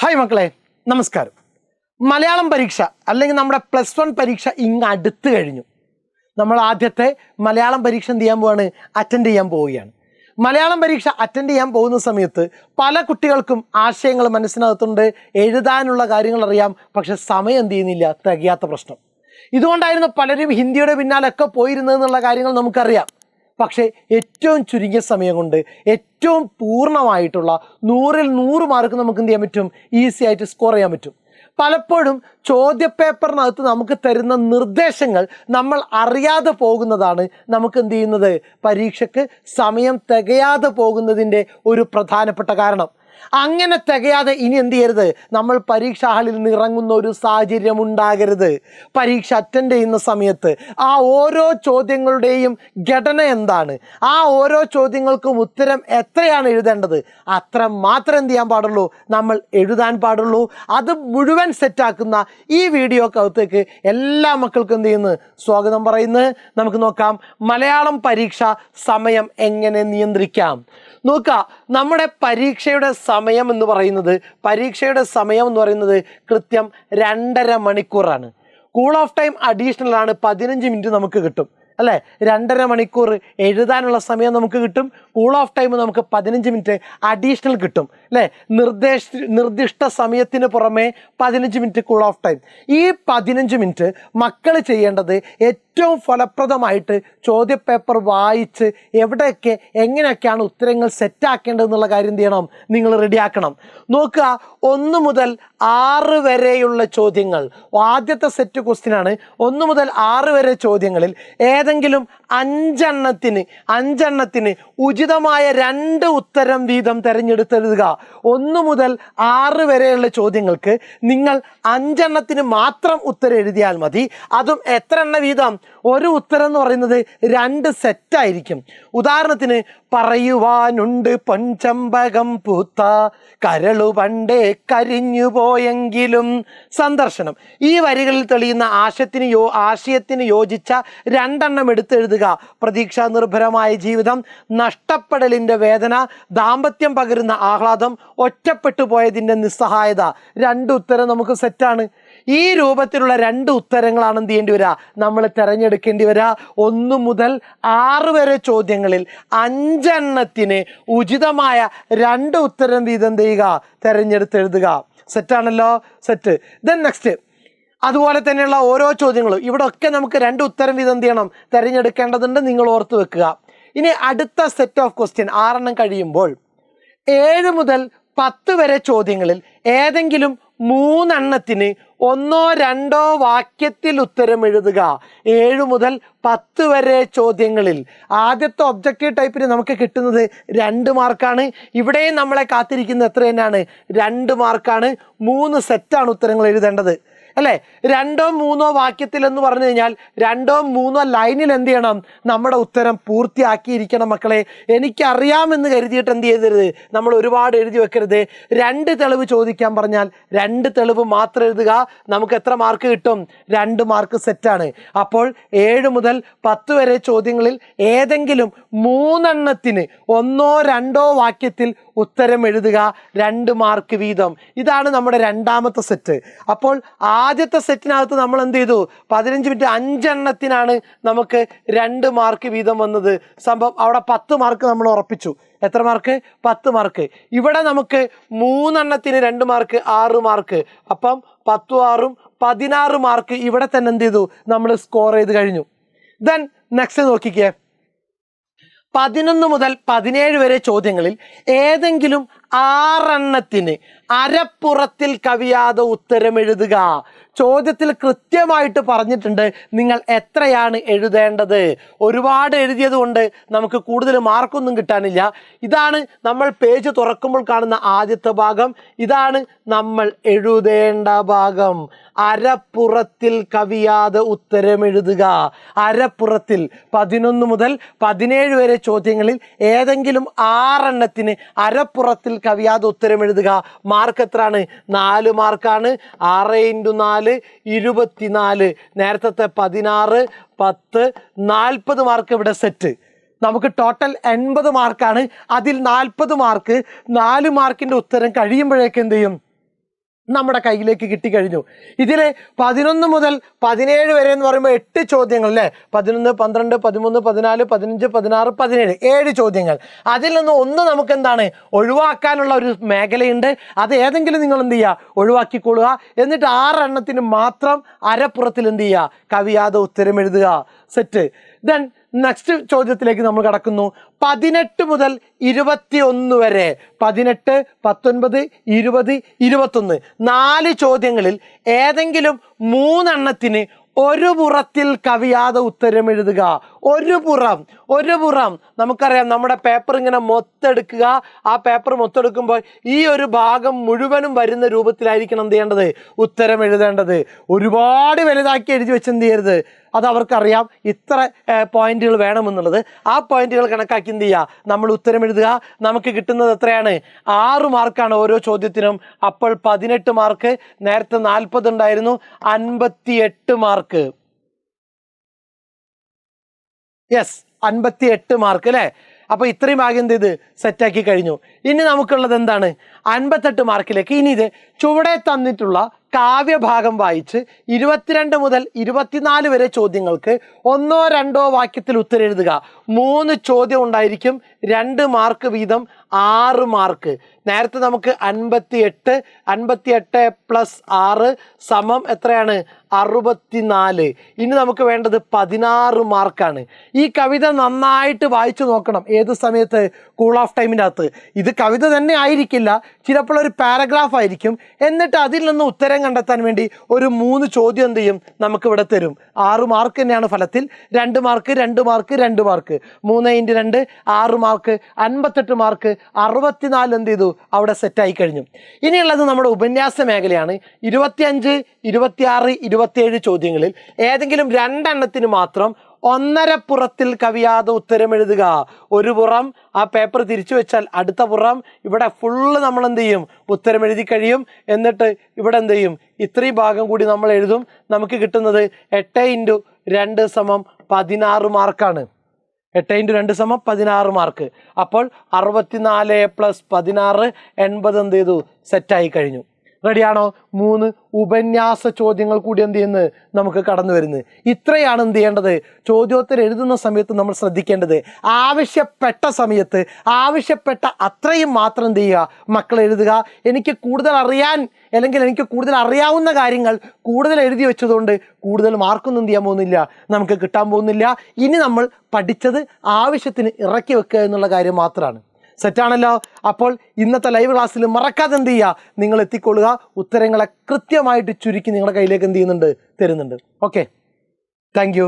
Hi മക്കളെ, നമസ്കാരം. മലയാളം പരീക്ഷ അല്ലെങ്കിൽ നമ്മുടെ +1 പരീക്ഷ ഇങ്ങ് അടുത്ത് കഴിഞ്ഞു. നമ്മൾ ആദ്യത്തെ മലയാളം പരീക്ഷ എന്ത് ചെയ്യാൻ പോവാണ്? അറ്റൻഡ് ചെയ്യാൻ പോവുകയാണ്. മലയാളം പരീക്ഷ അറ്റൻഡ് ചെയ്യാൻ പോകുന്ന സമയത്ത് പല കുട്ടികൾക്കും ആശയങ്ങൾ മനസ്സിനകത്തുണ്ട്, എഴുതാനുള്ള കാര്യങ്ങൾ അറിയാം, പക്ഷെ സമയം എന്ത് ചെയ്യുന്നില്ല, തികയാത്ത പ്രശ്നം. ഇതുകൊണ്ടായിരുന്നു പലരും ഹിന്ദിയുടെ പിന്നാലൊക്കെ പോയിരുന്നതെന്നുള്ള കാര്യങ്ങൾ നമുക്കറിയാം. പക്ഷേ ഏറ്റവും ചുരുങ്ങിയ സമയം കൊണ്ട് ഏറ്റവും പൂർണ്ണമായിട്ടുള്ള 100-ൽ 100 മാർക്ക് നമുക്ക് എന്ത് ചെയ്യാൻ പറ്റും? ഈസി ആയിട്ട് സ്കോർ ചെയ്യാൻ പറ്റും. പലപ്പോഴും ചോദ്യപേപ്പറിനകത്ത് നമുക്ക് തരുന്ന നിർദ്ദേശങ്ങൾ നമ്മൾ അറിയാതെ പോകുന്നതാണ് നമുക്ക് എന്ത് ചെയ്യുന്നത്, പരീക്ഷയ്ക്ക് സമയം തികയാതെ പോകുന്നതിൻ്റെ ഒരു പ്രധാനപ്പെട്ട കാരണം. അങ്ങനെ തികയാതെ ഇനി എന്ത് ചെയ്യരുത്, നമ്മൾ പരീക്ഷാ ഹാളിൽ നിന്ന് ഇറങ്ങുന്ന ഒരു സാഹചര്യം ഉണ്ടാകരുത്. പരീക്ഷ അറ്റൻഡ് ചെയ്യുന്ന സമയത്ത് ആ ഓരോ ചോദ്യങ്ങളുടെയും ഘടന എന്താണ്, ആ ഓരോ ചോദ്യങ്ങൾക്കും ഉത്തരം എത്രയാണ് എഴുതേണ്ടത്, അത്ര മാത്രം എന്ത് ചെയ്യാൻ പാടുള്ളൂ, നമ്മൾ എഴുതാൻ പാടുള്ളൂ. അത് മുഴുവൻ സെറ്റാക്കുന്ന ഈ വീഡിയോക്കകത്തേക്ക് എല്ലാ മക്കൾക്കും എന്ത് ചെയ്യുന്നു, സ്വാഗതം പറയുന്നത്. നമുക്ക് നോക്കാം മലയാളം പരീക്ഷ സമയം എങ്ങനെ നിയന്ത്രിക്കാം. നോക്കുക, നമ്മുടെ പരീക്ഷയുടെ സമയം എന്ന് പറയുന്നത് കൃത്യം 2.5 മണിക്കൂറാണ്. കൂൾ ഓഫ് ടൈം അഡീഷണൽ ആണ്, 15 മിനിറ്റ് നമുക്ക് കിട്ടും അല്ലേ. 2.5 മണിക്കൂർ എഴുതാനുള്ള സമയം നമുക്ക് കിട്ടും. കൂൾ ഓഫ് ടൈം നമുക്ക് 15 മിനിറ്റ് അഡീഷണൽ കിട്ടും അല്ലേ. നിർദ്ദിഷ്ട സമയത്തിന് പുറമെ 15 മിനിറ്റ് കൂൾ ഓഫ് ടൈം. ഈ 15 മിനിറ്റ് മക്കൾ ചെയ്യേണ്ടത് ഏറ്റവും ഫലപ്രദമായിട്ട് ചോദ്യപേപ്പർ വായിച്ച് എവിടെയൊക്കെ എങ്ങനെയൊക്കെയാണ് ഉത്തരങ്ങൾ സെറ്റാക്കേണ്ടതെന്നുള്ള കാര്യം എന്ത് ചെയ്യണം, നിങ്ങൾ റെഡിയാക്കണം. നോക്കുക, 1 മുതൽ 6 വരെയുള്ള ചോദ്യങ്ങൾ, ആദ്യത്തെ സെറ്റ് ക്വസ്റ്റ്യൻ ആണ്. 1 മുതൽ 6 വരെ ചോദ്യങ്ങളിൽ ഏതെങ്കിലും 5 ഉചിതമായ 2 ഉത്തരം വീതം തിരഞ്ഞെടുത്തെഴുതുക. 1 മുതൽ 6 വരെയുള്ള ചോദ്യങ്ങൾക്ക് നിങ്ങൾ 5 മാത്രം ഉത്തരം എഴുതിയാൽ മതി. അതും എത്ര എണ്ണ വീതം? ഒരു ഉത്തരം എന്ന് പറയുന്നത് 2 സെറ്റായിരിക്കും. ഉദാഹരണത്തിന്, പറയുവാനുണ്ട് പൊൻചമ്പകം പൂത്ത കരളു പണ്ടേ കരിഞ്ഞു പോയെങ്കിലും സന്ദർശനം. ഈ വരികളിൽ തെളിയുന്ന ആശയത്തിന് യോജിച്ച 2 എടുത്തെഴുതുക. പ്രതീക്ഷാ നിർഭരമായ ജീവിതം, നഷ്ടപ്പെടലിൻ്റെ വേദന, ദാമ്പത്യം പകരുന്ന ആഹ്ലാദം, ഒറ്റപ്പെട്ടു പോയതിൻ്റെ നിസ്സഹായത. 2 ഉത്തരം നമുക്ക് സെറ്റാണ്. ഈ രൂപത്തിലുള്ള 2 ഉത്തരങ്ങളാണ് എന്ത് ചെയ്യേണ്ടി വരിക, നമ്മൾ തിരഞ്ഞെടുക്കേണ്ടി വരിക. 1 മുതൽ 6 വരെ ചോദ്യങ്ങളിൽ 5 ഉചിതമായ 2 ഉത്തരം വീതം ചെയ്യുക, തിരഞ്ഞെടുത്തെഴുതുക. സെറ്റാണല്ലോ, സെറ്റ്. ദെൻ നെക്സ്റ്റ്, അതുപോലെ തന്നെയുള്ള ഓരോ ചോദ്യങ്ങളും ഇവിടെ ഒക്കെ നമുക്ക് 2 ഉത്തരം വീതം എന്ത് ചെയ്യണം, തിരഞ്ഞെടുക്കേണ്ടതുണ്ട്. നിങ്ങൾ ഓർത്ത് വെക്കുക. ഇനി അടുത്ത സെറ്റ് ഓഫ് ക്വസ്റ്റ്യൻ 6 കഴിയുമ്പോൾ 7 മുതൽ 10 വരെ ചോദ്യങ്ങളിൽ ഏതെങ്കിലും 3 1-2 വാക്യത്തിൽ ഉത്തരം എഴുതുക. 7 മുതൽ 10 വരെ ചോദ്യങ്ങളിൽ ആദ്യത്തെ ഒബ്ജക്റ്റീവ് ടൈപ്പിന് നമുക്ക് കിട്ടുന്നത് 2 മാർക്കാണ്. ഇവിടെയും നമ്മളെ കാത്തിരിക്കുന്നത് എത്ര തന്നെയാണ്, 2 മാർക്കാണ്. 3 സെറ്റാണ് ഉത്തരങ്ങൾ എഴുതേണ്ടത് അല്ലേ. 2-3 വാക്യത്തിൽ എന്ന് പറഞ്ഞു കഴിഞ്ഞാൽ 2-3 ലൈനിൽ എന്ത് ചെയ്യണം, നമ്മുടെ ഉത്തരം പൂർത്തിയാക്കിയിരിക്കണം മക്കളെ. എനിക്കറിയാമെന്ന് കരുതിയിട്ട് എന്ത് ചെയ്തരുത്, നമ്മൾ ഒരുപാട് എഴുതി വെക്കരുത്. 2 തെളിവ് ചോദിക്കാൻ പറഞ്ഞാൽ 2 തെളിവ് മാത്രം എഴുതുക. നമുക്ക് എത്ര മാർക്ക് കിട്ടും? 2 മാർക്ക് സെറ്റാണ്. അപ്പോൾ 7 മുതൽ 10 വരെ ചോദ്യങ്ങളിൽ ഏതെങ്കിലും 3 1-2 വാക്യത്തിൽ ഉത്തരം എഴുതുക, 2 മാർക്ക് വീതം. ഇതാണ് നമ്മുടെ രണ്ടാമത്തെ സെറ്റ്. അപ്പോൾ ആദ്യത്തെ സെറ്റിനകത്ത് നമ്മൾ എന്ത് ചെയ്തു, 15 മിനിറ്റ് 5 നമുക്ക് 2 മാർക്ക് വീതം വന്നത്. സംഭവം അവിടെ 10 മാർക്ക് നമ്മൾ ഉറപ്പിച്ചു. എത്ര മാർക്ക്? 10 മാർക്ക്. ഇവിടെ നമുക്ക് 3 2 മാർക്ക്, 6 മാർക്ക്. അപ്പം 10 6 16 മാർക്ക് ഇവിടെ തന്നെ എന്ത് ചെയ്തു, നമ്മൾ സ്കോർ ചെയ്ത് കഴിഞ്ഞു. ദെൻ നെക്സ്റ്റ് നോക്കിക്കേ, 11 മുതൽ 17 വരെ ചോദ്യങ്ങളിൽ ഏതെങ്കിലും 6 അരപ്പുറത്തിൽ കവിയാതെ ഉത്തരം എഴുതുക. ചോദ്യത്തിൽ കൃത്യമായിട്ട് പറഞ്ഞിട്ടുണ്ട് നിങ്ങൾ എത്രയാണ് എഴുതേണ്ടത്. ഒരുപാട് എഴുതിയത് കൊണ്ട് നമുക്ക് കൂടുതൽ മാർക്കൊന്നും കിട്ടാനില്ല. ഇതാണ് നമ്മൾ പേജ് തുറക്കുമ്പോൾ കാണുന്ന ആദ്യത്തെ ഭാഗം. ഇതാണ് നമ്മൾ എഴുതേണ്ട ഭാഗം. അരപ്പുറത്തിൽ കവിയാതെ ഉത്തരം എഴുതുക. അരപ്പുറത്തിൽ 11 മുതൽ 17 വരെ ചോദ്യങ്ങളിൽ ഏതെങ്കിലും 6 അരപ്പുറത്തിൽ കവിയാതെ ഉത്തരം എഴുതുക. മാർക്ക് എത്രയാണ്? 4 മാർക്കാണ്. 6 × 4 24. നേരത്തെ 16 10 40 മാർക്ക് ഇവിടെ സെറ്റ്. നമുക്ക് ടോട്ടൽ 80 മാർക്കാണ്. അതിൽ 40 മാർക്ക് 4 മാർക്കിൻ്റെ ഉത്തരം കഴിയുമ്പോഴേക്ക് എന്ത് ചെയ്യും, നമ്മുടെ കയ്യിലേക്ക് കിട്ടിക്കഴിഞ്ഞു. ഇതിൽ 11 മുതൽ 17 വരെ എന്ന് പറയുമ്പോൾ 8 ചോദ്യങ്ങൾ അല്ലേ? 11, 12, 13, 14, 15, 16, 17 7 ചോദ്യങ്ങൾ. അതിൽ നിന്ന് ഒന്ന് നമുക്ക് എന്താണ് ഒഴിവാക്കാനുള്ള ഒരു മേഖലയുണ്ട്. അത് ഏതെങ്കിലും നിങ്ങൾ എന്ത് ചെയ്യുക, ഒഴിവാക്കിക്കൊള്ളുക. എന്നിട്ട് 6 എണ്ണത്തിന് മാത്രം അരപ്പുറത്തിൽ എന്ത് ചെയ്യുക, കവിയാതെ ഉത്തരം എഴുതുക. സെറ്റ്. ദെൻ നെക്സ്റ്റ് ചോദ്യത്തിലേക്ക് നമ്മൾ കടക്കുന്നു. 18 മുതൽ 21 വരെ, 18, 19, 20, 21 4 ചോദ്യങ്ങളിൽ ഏതെങ്കിലും 3 എണ്ണത്തിന് ഒരു പുറത്തിൽ കവിയാതെ ഉത്തരം എഴുതുക. ഒരു പുറം നമുക്കറിയാം, നമ്മുടെ പേപ്പർ ഇങ്ങനെ മൊത്തെടുക്കുക. ആ പേപ്പർ മൊത്തെടുക്കുമ്പോൾ ഈ ഒരു ഭാഗം മുഴുവനും വരുന്ന രൂപത്തിലായിരിക്കണം എന്ത് ചെയ്യേണ്ടത്, ഉത്തരം എഴുതേണ്ടത്. ഒരുപാട് വലുതാക്കി എഴുതി വെച്ച് എന്ത് ചെയ്യരുത്, അത് അവർക്കറിയാം ഇത്ര പോയിന്റുകൾ വേണമെന്നുള്ളത്. ആ പോയിന്റുകൾ കണക്കാക്കി എന്ത് ചെയ്യുക, നമ്മൾ ഉത്തരം എഴുതുക. നമുക്ക് കിട്ടുന്നത് എത്രയാണ്, 6 മാർക്കാണ് ഓരോ ചോദ്യത്തിനും. അപ്പോൾ 18 മാർക്ക്, നേരത്തെ 40 ഉണ്ടായിരുന്നു, 58 മാർക്ക്. യെസ്, 58 മാർക്ക് അല്ലേ? അപ്പൊ ഇത്രയും ഭാഗം എന്ത് ചെയ്ത് സെറ്റാക്കി കഴിഞ്ഞു. ഇനി നമുക്കുള്ളത് എന്താണ്, 58 മാർക്കിലേക്ക്. ഇനി ഇത് ചുവടെ തന്നിട്ടുള്ള കാവ്യഭാഗം വായിച്ച് 22 മുതൽ 24 വരെ ചോദ്യങ്ങൾക്ക് 1 or 2 വാക്യത്തിൽ ഉത്തരം എഴുതുക. 3 ചോദ്യം ഉണ്ടായിരിക്കും, 2 മാർക്ക് വീതം, 6 മാർക്ക്. നേരത്തെ നമുക്ക് 58 പ്ലസ് 6 സമം എത്രയാണ്, 64. ഇനി നമുക്ക് വേണ്ടത് 16 മാർക്കാണ്. ഈ കവിത നന്നായിട്ട് വായിച്ചു നോക്കണം. ഏത് സമയത്ത്, കൂൾ ഓഫ് ടൈമിൻ്റെ അകത്ത്. ഇത് കവിത തന്നെ ആയിരിക്കില്ല, ചിലപ്പോൾ ഒരു പാരഗ്രാഫ് ആയിരിക്കും. എന്നിട്ട് അതിൽ നിന്ന് ഉത്തരം കണ്ടെത്താൻ വേണ്ടി ഒരു 3 ചോദ്യം എന്ത് ചെയ്യും, നമുക്കിവിടെ തരും. 6 മാർക്ക് തന്നെയാണ് ഫലത്തിൽ. 2 mark 2 mark 2 mark, 3 × 2 6 mark, 58 mark, 64 എന്ത് ചെയ്തു, അവിടെ സെറ്റായി കഴിഞ്ഞു. ഇനിയുള്ളത് നമ്മുടെ ഉപന്യാസ മേഖലയാണ്. 25, 26, 27 ചോദ്യങ്ങളിൽ ഏതെങ്കിലും 2 എണ്ണത്തിന് മാത്രം 1.5 പുറത്തിൽ കവിയാതെ ഉത്തരം എഴുതുക. ഒരു പുറം, ആ പേപ്പർ തിരിച്ചു വെച്ചാൽ അടുത്ത പുറം, ഇവിടെ ഫുള്ള് നമ്മൾ എന്ത് ചെയ്യും, ഉത്തരം എഴുതി കഴിയും. എന്നിട്ട് ഇവിടെ എന്ത് ചെയ്യും, ഇത്രയും ഭാഗം കൂടി നമ്മൾ എഴുതും. നമുക്ക് കിട്ടുന്നത് 8 × 2 = 16 മാർക്കാണ്. 8 × 2 = 16 മാർക്ക്. അപ്പോൾ 64 + 16 80 എന്ത് ചെയ്തു, സെറ്റായി കഴിഞ്ഞു. റെഡിയാണോ? 3 ഉപന്യാസ ചോദ്യങ്ങൾ കൂടി എന്ത് ചെയ്യുന്നത്, നമുക്ക് കടന്നു വരുന്നത്. ഇത്രയാണ് എന്ത് ചെയ്യേണ്ടത്, ചോദ്യോത്തരം എഴുതുന്ന സമയത്ത് നമ്മൾ ശ്രദ്ധിക്കേണ്ടത്. ആവശ്യപ്പെട്ട സമയത്ത് ആവശ്യപ്പെട്ട അത്രയും മാത്രം എന്ത് ചെയ്യുക, മക്കൾ എഴുതുക. എനിക്ക് കൂടുതൽ അറിയാൻ, അല്ലെങ്കിൽ എനിക്ക് കൂടുതൽ അറിയാവുന്ന കാര്യങ്ങൾ കൂടുതൽ എഴുതി വെച്ചതുകൊണ്ട് കൂടുതൽ മാർക്കൊന്നും എന്ത് ചെയ്യാൻ പോകുന്നില്ല, നമുക്ക് കിട്ടാൻ പോകുന്നില്ല. ഇനി നമ്മൾ പഠിച്ചത് ആവശ്യത്തിന് ഇറക്കി വെക്കുക എന്നുള്ള കാര്യം മാത്രമാണ്. സെറ്റാണല്ലോ? അപ്പോൾ ഇന്നത്തെ ലൈവ് ക്ലാസ്സിൽ മറക്കാതെ എന്ത് ചെയ്യുക, നിങ്ങൾ എത്തിക്കൊള്ളുക. ഉത്തരങ്ങളെ കൃത്യമായിട്ട് ചുരുക്കി നിങ്ങളുടെ കയ്യിലേക്ക് എന്ത് ചെയ്യുന്നുണ്ട്, തരുന്നുണ്ട്. Okay, thank you.